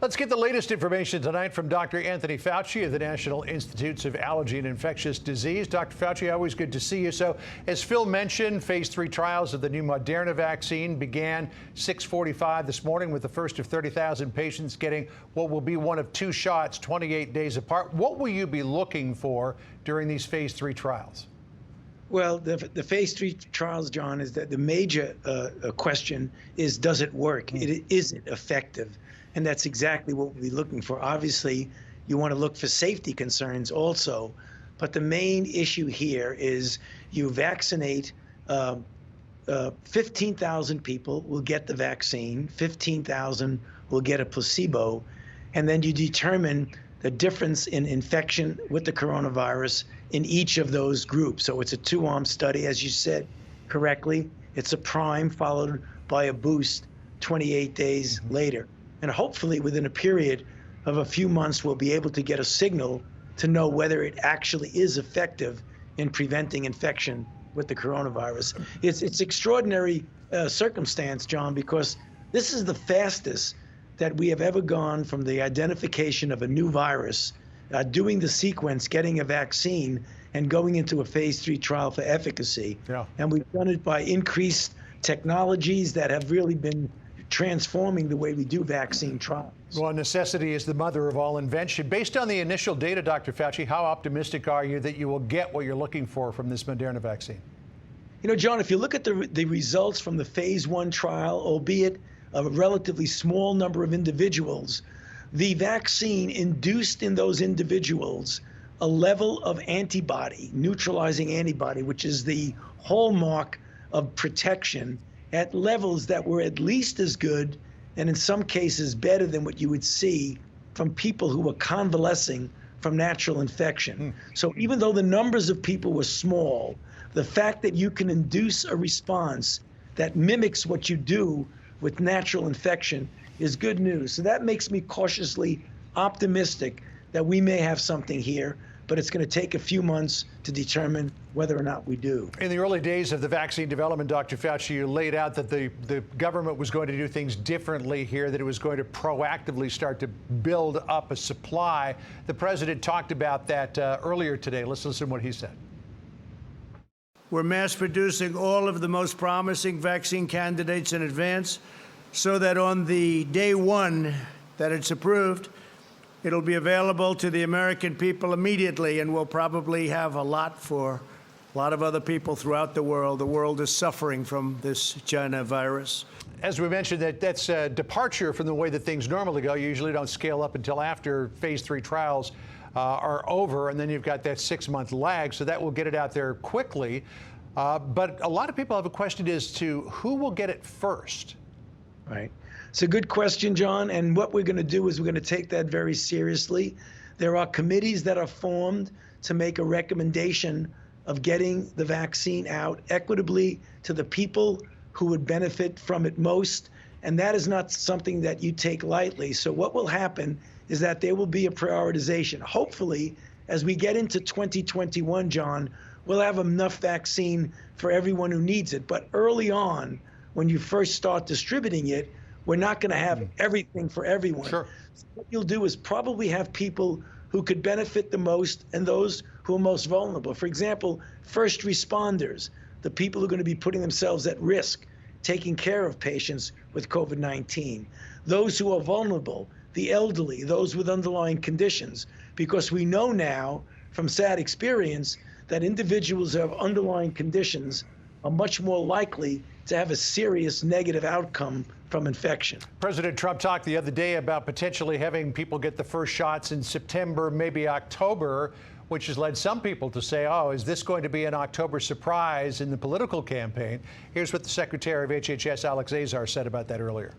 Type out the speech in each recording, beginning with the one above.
Let's get the latest information tonight from Dr. Anthony Fauci of the National Institutes of Allergy and Infectious Disease. Dr. Fauci, always good to see you. So, as Phil mentioned, phase 3 trials of the new Moderna vaccine began 6:45 this morning with the first of 30,000 patients getting what will be one of 2 shots 28 days apart. What will you be looking for during these phase 3 trials? Well, the phase 3 trials, John, is that the major question is, does it work? Is it effective? And that's exactly what we'll be looking for. Obviously, you want to look for safety concerns also. But the main issue here is you vaccinate 15,000 people will get the vaccine, 15,000 will get a placebo, and then you determine the difference in infection with the coronavirus in each of those groups. So it's a 2-arm study, as you said correctly. It's a prime followed by a boost 28 days later. And hopefully within a period of a few months, we'll be able to get a signal to know whether it actually is effective in preventing infection with the coronavirus. It's extraordinary circumstance, John, because this is the fastest that we have ever gone from the identification of a new virus, doing the sequence, getting a vaccine, and going into a phase 3 trial for efficacy. Yeah. And we've done it by increased technologies that have really been transforming the way we do vaccine trials. Well, necessity is the mother of all invention. Based on the initial data, Dr. Fauci, how optimistic are you that you will get what you're looking for from this Moderna vaccine? You know, John, if you look at the results from the phase 1 trial, albeit a relatively small number of individuals, the vaccine induced in those individuals a level of antibody, neutralizing antibody, which is the hallmark of protection, at levels that were at least as good and in some cases better than what you would see from people who were convalescing from natural infection. So even though the numbers of people were small, the fact that you can induce a response that mimics what you do with natural infection is good news. So that makes me cautiously optimistic that we may have something here, but it's going to take a few months to determine whether or not we do. In the early days of the vaccine development, Dr. Fauci, you laid out that the government was going to do things differently here, that it was going to proactively start to build up a supply. The president talked about that earlier today. Let's listen to what he said. We're mass producing all of the most promising vaccine candidates in advance so that on the day 1 that it's approved, it'll be available to the American people immediately, and we'll probably have a lot for a lot of other people throughout the world. The world is suffering from this China virus. As we mentioned, that's a departure from the way that things normally go. You usually don't scale up until after phase 3 trials are over, and then you've got that 6-month lag, so that will get it out there quickly. But a lot of people have a question as to who will get it first. Right. It's a good question, John, and what we're going to do is we're going to take that very seriously. There are committees that are formed to make a recommendation of getting the vaccine out equitably to the people who would benefit from it most, and that is not something that you take lightly. So what will happen is that there will be a prioritization. Hopefully, as we get into 2021, John, we'll have enough vaccine for everyone who needs it. But early on, when you first start distributing it, we're not going to have everything for everyone. Sure. So what you'll do is probably have people who could benefit the most and those who are most vulnerable. For example, first responders, the people who are going to be putting themselves at risk, taking care of patients with COVID-19. Those who are vulnerable, the elderly, those with underlying conditions, because we know now from sad experience that individuals who have underlying conditions are much more likely to have a serious negative outcome from infection. President Trump talked the other day about potentially having people get the first shots in September, maybe October, which has led some people to say, oh, is this going to be an October surprise in the political campaign? Here's what the Secretary of HHS, Alex Azar, said about that earlier.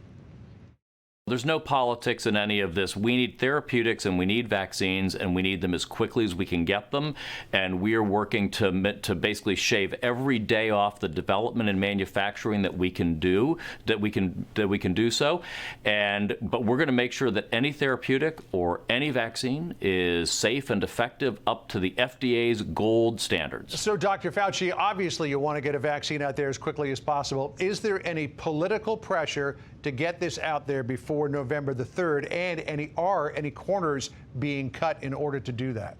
There's no politics in any of this. We need therapeutics and we need vaccines, and we need them as quickly as we can get them. And we are working to basically shave every day off the development and manufacturing that we can do, that we can do so. But we're going to make sure that any therapeutic or any vaccine is safe and effective up to the FDA's gold standards. So, Dr. Fauci, obviously you want to get a vaccine out there as quickly as possible. Is there any political pressure to get this out there before before November the 3rd? And are any corners being cut in order to do that?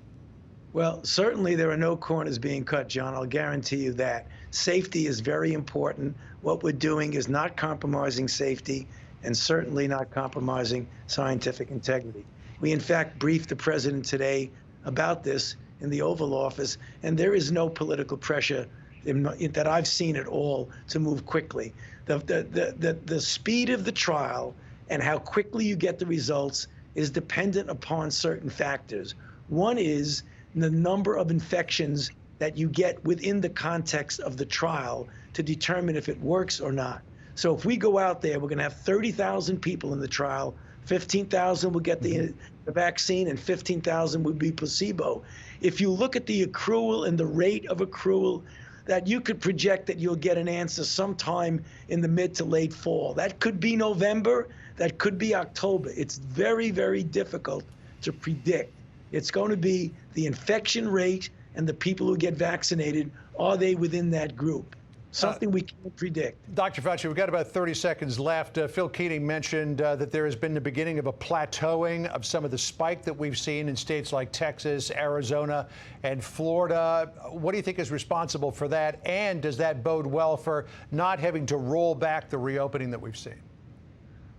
Well, certainly there are no corners being cut, John. I'll guarantee you that. Safety is very important. What we're doing is not compromising safety and certainly not compromising scientific integrity. We, in fact, briefed the president today about this in the Oval Office, and there is no political pressure that I've seen at all to move quickly. The speed of the trial and how quickly you get the results is dependent upon certain factors. One is the number of infections that you get within the context of the trial to determine if it works or not. So if we go out there, we're going to have 30,000 people in the trial. 15,000 will get the vaccine and 15,000 would be placebo. If you look at the accrual and the rate of accrual, that you could project that you'll get an answer sometime in the mid to late fall. That could be November, that could be October. It's very, very difficult to predict. It's going to be the infection rate and the people who get vaccinated, are they within that group? Something we can't predict. Dr. Fauci, we've got about 30 seconds left. Phil Keating mentioned that there has been the beginning of a plateauing of some of the spike that we've seen in states like Texas, Arizona, and Florida. What do you think is responsible for that? And does that bode well for not having to roll back the reopening that we've seen?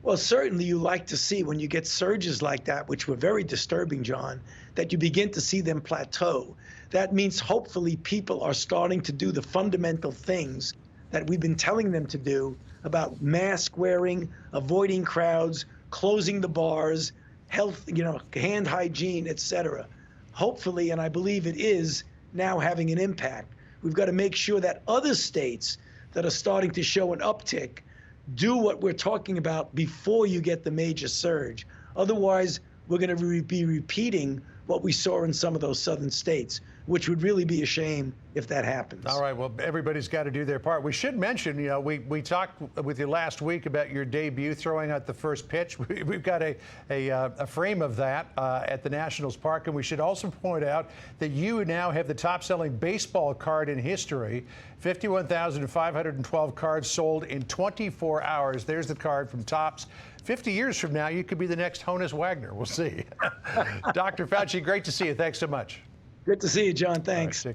Well, certainly you like to see when you get surges like that, which were very disturbing, John, that you begin to see them plateau. That means hopefully people are starting to do the fundamental things that we've been telling them to do about mask wearing, avoiding crowds, closing the bars, health, hand hygiene, etc. Hopefully, and I believe it is now having an impact. We've got to make sure that other states that are starting to show an uptick do what we're talking about before you get the major surge. Otherwise, we're going to be repeating what we saw in some of those southern states, which would really be a shame if that happens. All right, well, everybody's got to do their part. We should mention, we talked with you last week about your debut throwing out the first pitch. We've got a frame of that at the Nationals Park, and we should also point out that you now have the top-selling baseball card in history. 51,512 cards sold in 24 hours. There's the card from Topps. 50 years from now, you could be the next Honus Wagner. We'll see. Dr. Fauci, great to see you. Thanks so much. Good to see you, John. Thanks.